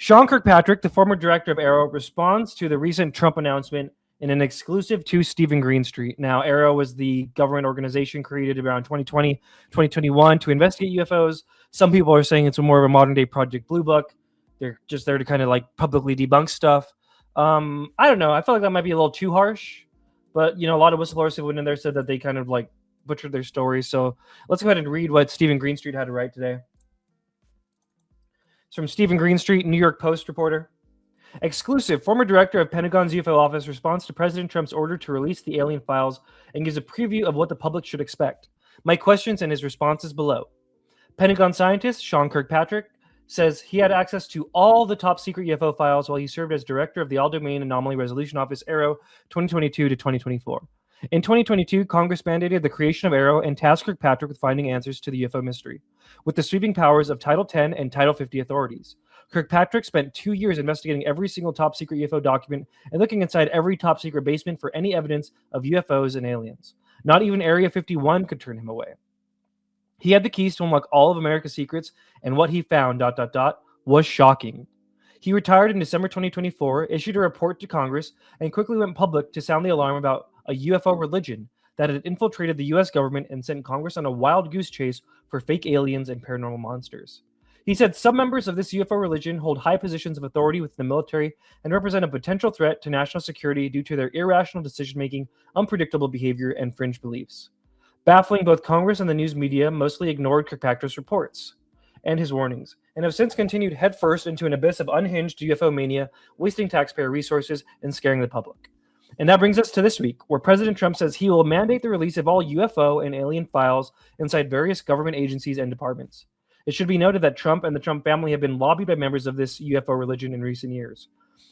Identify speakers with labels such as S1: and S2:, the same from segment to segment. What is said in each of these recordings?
S1: Sean Kirkpatrick, the former director of AARO, responds to the recent Trump announcement in an exclusive to Stephen Greenstreet. Now, AARO was the government organization created around 2020, 2021 to investigate UFOs. Some people are saying it's more of a modern day Project Blue Book. They're just there to kind of like publicly debunk stuff. I don't know. I feel like that might be a little too harsh, but a lot of whistleblowers who went in there said that they kind of like butchered their stories. So let's go ahead and read what Stephen Greenstreet had to write today. It's from Stephen Greenstreet, New York Post reporter. Exclusive. Former director of Pentagon's UFO office responds to President Trump's order to release the alien files and gives a preview of what the public should expect. My questions and his responses below. Pentagon scientist Sean Kirkpatrick says he had access to all the top secret UFO files while he served as director of the All-Domain Anomaly Resolution Office AARO 2022 to 2024. In 2022, Congress mandated the creation of AARO and tasked Kirkpatrick with finding answers to the UFO mystery, with the sweeping powers of Title 10 and Title 50 authorities. Kirkpatrick spent 2 years investigating every single top secret UFO document and looking inside every top secret basement for any evidence of UFOs and aliens. Not even Area 51 could turn him away. He had the keys to unlock all of America's secrets, and what he found, was shocking. He retired in December 2024, issued a report to Congress, and quickly went public to sound the alarm about a UFO religion that had infiltrated the U.S. government and sent Congress on a wild goose chase for fake aliens and paranormal monsters. He said some members of this UFO religion hold high positions of authority within the military and represent a potential threat to national security due to their irrational decision-making, unpredictable behavior, and fringe beliefs. Baffling, both Congress and the news media mostly ignored Kirkpatrick's reports and his warnings, and have since continued headfirst into an abyss of unhinged UFO mania, wasting taxpayer resources and scaring the public. And that brings us to this week, where President Trump says he will mandate the release of all UFO and alien files inside various government agencies and departments. It should be noted that Trump and the Trump family have been lobbied by members of this UFO religion in recent years.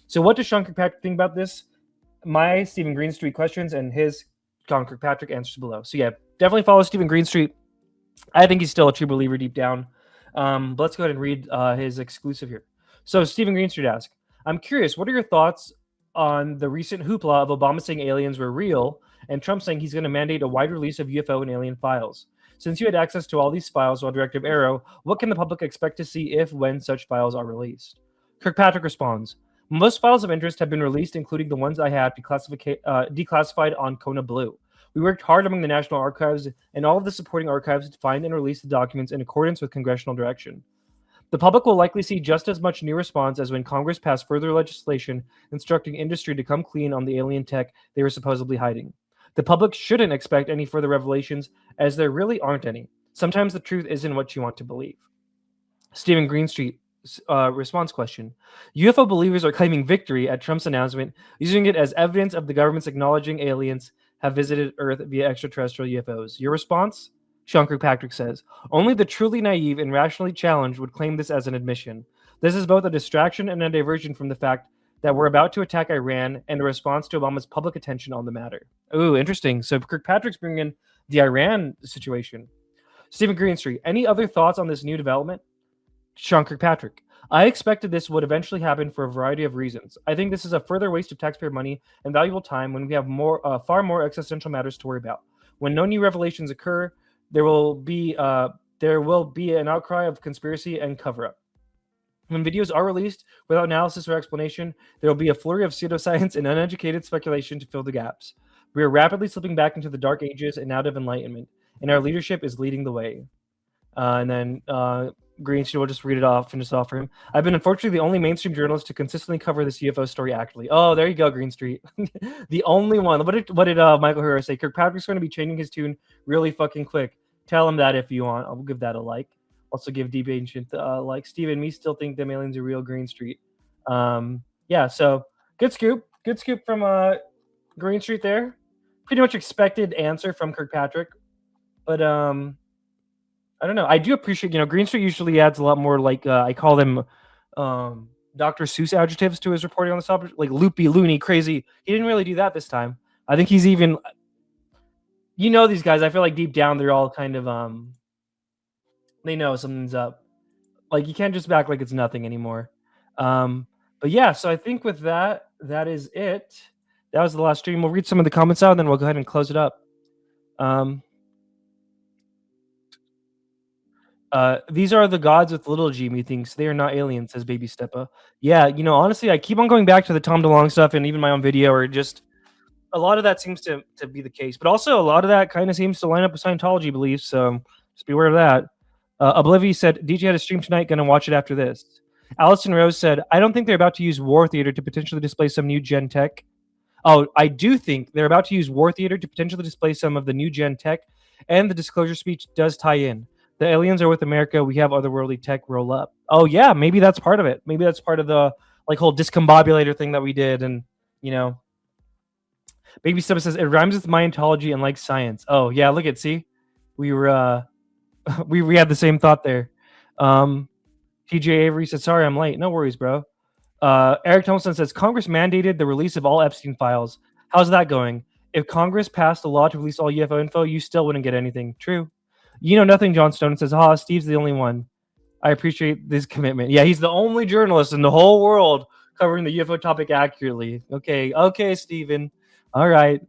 S1: So what does Sean Kirkpatrick think about this? My Stephen Greenstreet questions and his Sean Kirkpatrick answers below. So yeah, definitely follow Stephen Greenstreet. I think he's still a true believer deep down. But let's go ahead and read his exclusive here. So Stephen Greenstreet asks, I'm curious, what are your thoughts on the recent hoopla of Obama saying aliens were real and Trump saying he's going to mandate a wide release of UFO and alien files? Since you had access to all these files while director of AARO, what can the public expect to see if, when such files are released? Kirkpatrick responds, most files of interest have been released, including the ones I had declassified on Kona Blue. We worked hard among the National Archives and all of the supporting archives to find and release the documents in accordance with congressional direction. The public will likely see just as much new response as when Congress passed further legislation instructing industry to come clean on the alien tech they were supposedly hiding. The public shouldn't expect any further revelations, as there really aren't any. Sometimes the truth isn't what you want to believe. Stephen Greenstreet response question. UFO believers are claiming victory at Trump's announcement, using it as evidence of the government's acknowledging aliens have visited Earth via extraterrestrial UFOs. Your response? Sean Kirkpatrick says, only the truly naive and rationally challenged would claim this as an admission. This is both a distraction and a diversion from the fact that we're about to attack Iran and a response to Obama's public attention on the matter. Ooh, interesting. So Kirkpatrick's bringing in the Iran situation. Stephen Greenstreet, any other thoughts on this new development? Sean Kirkpatrick, I expected this would eventually happen for a variety of reasons. I think this is a further waste of taxpayer money and valuable time when we have far more existential matters to worry about. When no new revelations occur, there will be an outcry of conspiracy and cover-up. When videos are released without analysis or explanation, there will be a flurry of pseudoscience and uneducated speculation to fill the gaps. We are rapidly slipping back into the dark ages and out of enlightenment, and our leadership is leading the way. And then Greenstreet will just read it off, finish it off for him. I've been unfortunately the only mainstream journalist to consistently cover this UFO story accurately. Oh, there you go, Greenstreet. The only one. What did Michael Herrera say? Kirkpatrick's going to be changing his tune really fucking quick. Tell him that if you want. I'll give that a like. Also give Deep Ancient like. Steven, me still think them aliens are real, Greenstreet. Yeah, so good scoop. Good scoop from Greenstreet there. Pretty much expected answer from Kirkpatrick. But I don't know. I do appreciate, Greenstreet usually adds a lot more, like, I call them Dr. Seuss adjectives to his reporting on the topic, like loopy, loony, crazy. He didn't really do that this time. I think he's even, these guys, I feel like deep down, they're all kind of, they know something's up. Like, you can't just act like it's nothing anymore. But yeah, so I think with that, that is it. That was the last stream. We'll read some of the comments out, and then we'll go ahead and close it up. These are the gods with little g, methinks. They are not aliens, says Baby Steppa. Yeah, honestly, I keep on going back to the Tom DeLonge stuff and even my own video, or just a lot of that seems to be the case. But also, a lot of that kind of seems to line up with Scientology beliefs, so just be aware of that. Oblivion said, DJ had a stream tonight, gonna watch it after this. Allison Rose said, I don't think they're about to use War Theater to potentially display some new gen tech. Oh, I do think they're about to use War Theater to potentially display some of the new gen tech, and the disclosure speech does tie in. The aliens are with America. We have otherworldly tech. Roll up. Oh yeah, maybe that's part of it. Maybe that's part of the whole discombobulator thing that we did, and Baby Steppa says it rhymes with Scientology and like science. Oh yeah, look at see, we were we had the same thought there. TJ Avery said, sorry I'm late. No worries, bro. Eric Thompson says Congress mandated the release of all Epstein files. How's that going? If Congress passed a law to release all UFO info, you still wouldn't get anything. True. You know nothing, John Stone says, Steve's the only one. I appreciate this commitment. Yeah, he's the only journalist in the whole world covering the UFO topic accurately. Okay, Steven. All right.